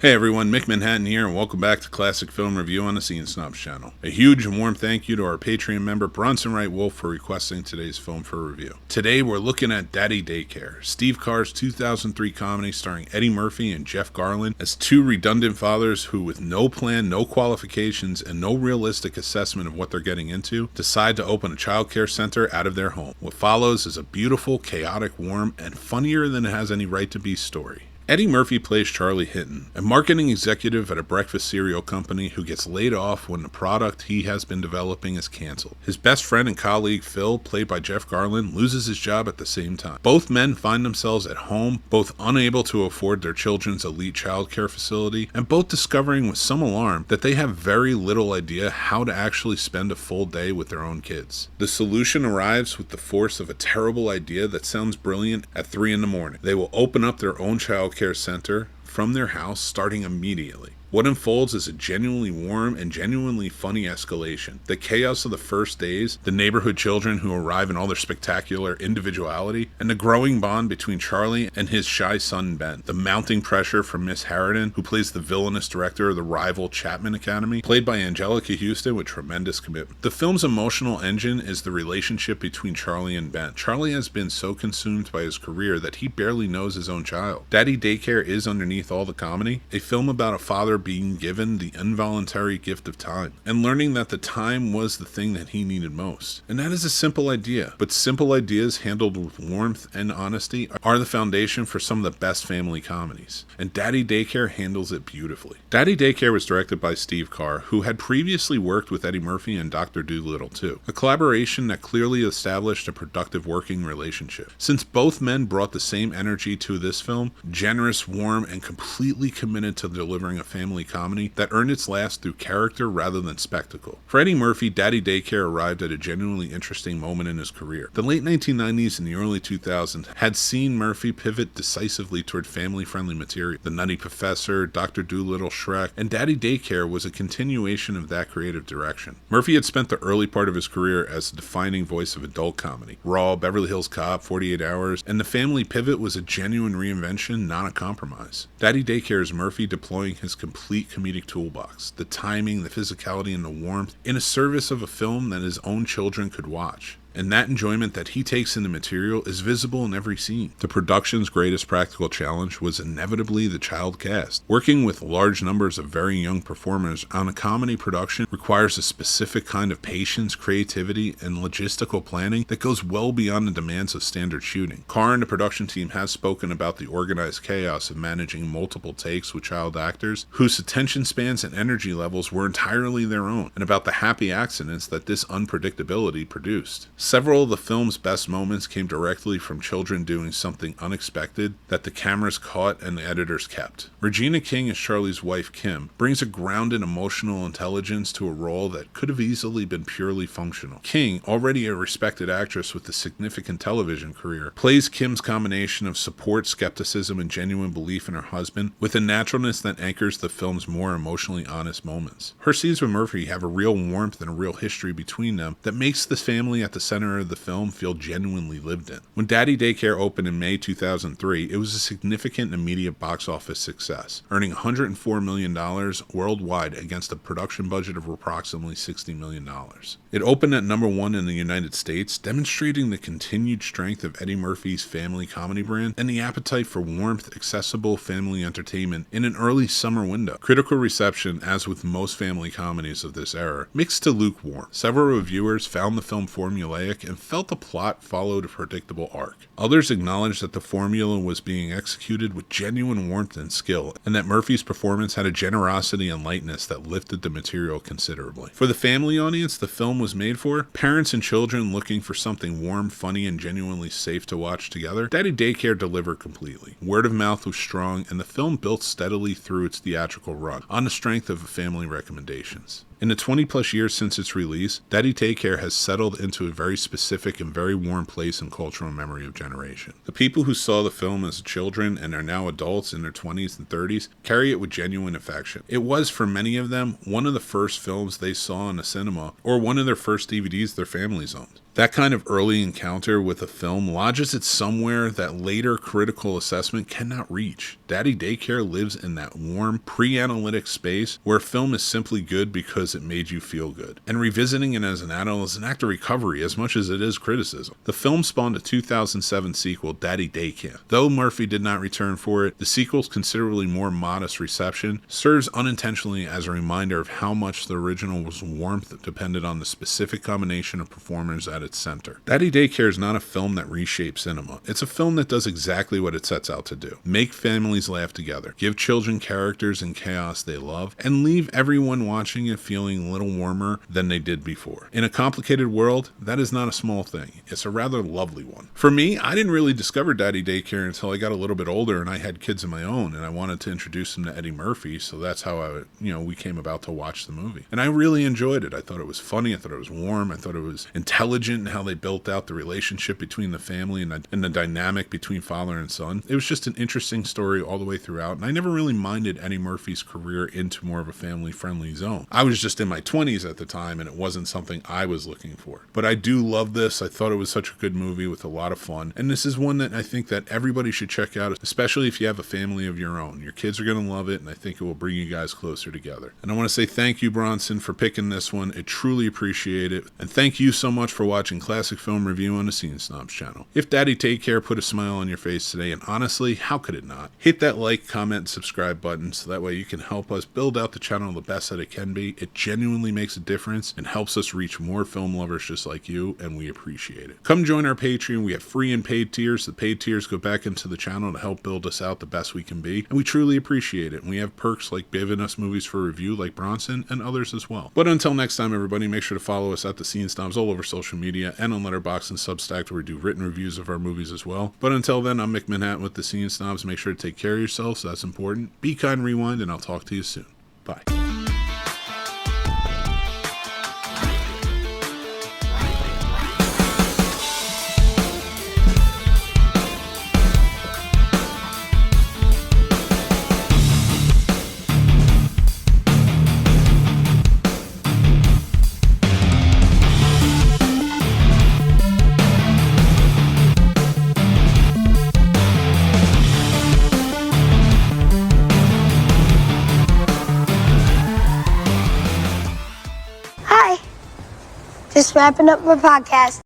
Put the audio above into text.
Hey everyone, Mick Manhattan here, and welcome back to Classic Film Review on the Snobs channel. A huge and warm thank you to our Patreon member Bronson Wright-Wolfe for requesting today's film for review. Today we're looking at Daddy Daycare, Steve Carr's 2003 comedy starring Eddie Murphy and Jeff Garlin as two redundant fathers who, with no plan, no qualifications, and no realistic assessment of what they're getting into, decide to open a childcare center out of their home. What follows is a beautiful, chaotic, warm, and funnier than it has any right to be story. Eddie Murphy plays Charlie Hinton, a marketing executive at a breakfast cereal company who gets laid off when the product he has been developing is canceled. His best friend and colleague Phil, played by Jeff Garlin, loses his job at the same time. Both men find themselves at home, both unable to afford their children's elite childcare facility, and both discovering with some alarm that they have very little idea how to actually spend a full day with their own kids. The solution arrives with the force of a terrible idea that sounds brilliant at 3 a.m. They will open up their own childcare center from their house starting immediately. What unfolds is a genuinely warm and genuinely funny escalation. The chaos of the first days, the neighborhood children who arrive in all their spectacular individuality, and the growing bond between Charlie and his shy son Ben. The mounting pressure from Miss Harridan, who plays the villainous director of the rival Chapman Academy, played by Angelica Houston with tremendous commitment. The film's emotional engine is the relationship between Charlie and Ben. Charlie has been so consumed by his career that he barely knows his own child. Daddy Daycare is, underneath all the comedy, a film about a father being given the involuntary gift of time and learning that the time was the thing that he needed most. And that is a simple idea, but simple ideas handled with warmth and honesty are the foundation for some of the best family comedies. And Daddy Daycare handles it beautifully. Daddy Daycare was directed by Steve Carr, who had previously worked with Eddie Murphy and Dr. Dolittle too, a collaboration that clearly established a productive working relationship. Since both men brought the same energy to this film, generous, warm, and completely committed to delivering a family comedy that earned its last through character rather than spectacle. For Eddie Murphy, Daddy Daycare arrived at a genuinely interesting moment in his career. The late 1990s and the early 2000s had seen Murphy pivot decisively toward family-friendly material. The Nutty Professor, Dr. Dolittle, Shrek, and Daddy Daycare was a continuation of that creative direction. Murphy had spent the early part of his career as the defining voice of adult comedy. Raw, Beverly Hills Cop, 48 Hours, and the family pivot was a genuine reinvention, not a compromise. Daddy Daycare is Murphy deploying his complete comedic toolbox, the timing, the physicality, and the warmth, in a service of a film that his own children could watch. And that enjoyment that he takes in the material is visible in every scene. The production's greatest practical challenge was inevitably the child cast. Working with large numbers of very young performers on a comedy production requires a specific kind of patience, creativity, and logistical planning that goes well beyond the demands of standard shooting. Carr and the production team has spoken about the organized chaos of managing multiple takes with child actors whose attention spans and energy levels were entirely their own, and about the happy accidents that this unpredictability produced. Several of the film's best moments came directly from children doing something unexpected that the cameras caught and the editors kept. Regina King as Charlie's wife Kim brings a grounded emotional intelligence to a role that could have easily been purely functional. King, already a respected actress with a significant television career, plays Kim's combination of support, skepticism, and genuine belief in her husband with a naturalness that anchors the film's more emotionally honest moments. Her scenes with Murphy have a real warmth and a real history between them that makes the family at the center of the film feel genuinely lived in. When Daddy Daycare opened in May 2003, it was a significant and immediate box office success, earning $104 million worldwide against a production budget of approximately $60 million. It opened at number 1 in the United States, demonstrating the continued strength of Eddie Murphy's family comedy brand and the appetite for warmth, accessible family entertainment in an early summer window. Critical reception, as with most family comedies of this era, mixed to lukewarm. Several reviewers found the film formulaic and felt the plot followed a predictable arc. Others acknowledged that the formula was being executed with genuine warmth and skill, and that Murphy's performance had a generosity and lightness that lifted the material considerably. For the family audience the film was made for, parents and children looking for something warm, funny, and genuinely safe to watch together, Daddy Daycare delivered completely. Word of mouth was strong, and the film built steadily through its theatrical run, on the strength of family recommendations. In the 20-plus years since its release, Daddy Daycare has settled into a very specific and very warm place in cultural memory of generation. The people who saw the film as children and are now adults in their 20s and 30s carry it with genuine affection. It was, for many of them, one of the first films they saw in a cinema, or one of their first DVDs their families owned. That kind of early encounter with a film lodges it somewhere that later critical assessment cannot reach. Daddy Daycare lives in that warm, pre-analytic space where film is simply good because it made you feel good. And revisiting it as an adult is an act of recovery as much as it is criticism. The film spawned a 2007 sequel, Daddy Daycare. Though Murphy did not return for it, the sequel's considerably more modest reception serves unintentionally as a reminder of how much the original was warmth depended on the specific combination of performers at its center. Daddy Daycare is not a film that reshapes cinema. It's a film that does exactly what it sets out to do. Make families laugh together, give children characters and chaos they love, and leave everyone watching it feeling a little warmer than they did before. In a complicated world, that is not a small thing. It's a rather lovely one. For me, I didn't really discover Daddy Daycare until I got a little bit older and I had kids of my own, and I wanted to introduce them to Eddie Murphy, so that's how we came about to watch the movie. And I really enjoyed it. I thought it was funny, I thought it was warm, I thought it was intelligent in how they built out the relationship between the family and the dynamic between father and son. It was just an interesting story all the way throughout, and I never really minded Eddie Murphy's career into more of a family-friendly zone. I was just in my 20s at the time, and it wasn't something I was looking for. But I do love this. I thought it was such a good movie with a lot of fun, and this is one that I think that everybody should check out, especially if you have a family of your own. Your kids are going to love it, and I think it will bring you guys closer together. And I want to say thank you, Bronson, for picking this one. I truly appreciate it. And thank you so much for watching Classic Film Review on the Scene Snobs channel. If Daddy Daycare put a smile on your face today, and honestly, how could it not? Hit that like, comment, and subscribe button so that way you can help us build out the channel the best that it can be. It genuinely makes a difference and helps us reach more film lovers just like you, and we appreciate it. Come join our Patreon. We have free and paid tiers. The paid tiers go back into the channel to help build us out the best we can be, and we truly appreciate it. And we have perks like giving us movies for review like Bronson and others as well. But until next time, everybody, make sure to follow us at the Scene Snobs all over social media and on Letterboxd and Substack, where we do written reviews of our movies as well. But until then, I'm Mick Manhattan with the Scene Snobs. Make sure to take care of yourselves. That's important. Be kind, rewind, and I'll talk to you soon. Bye. Just wrapping up my podcast.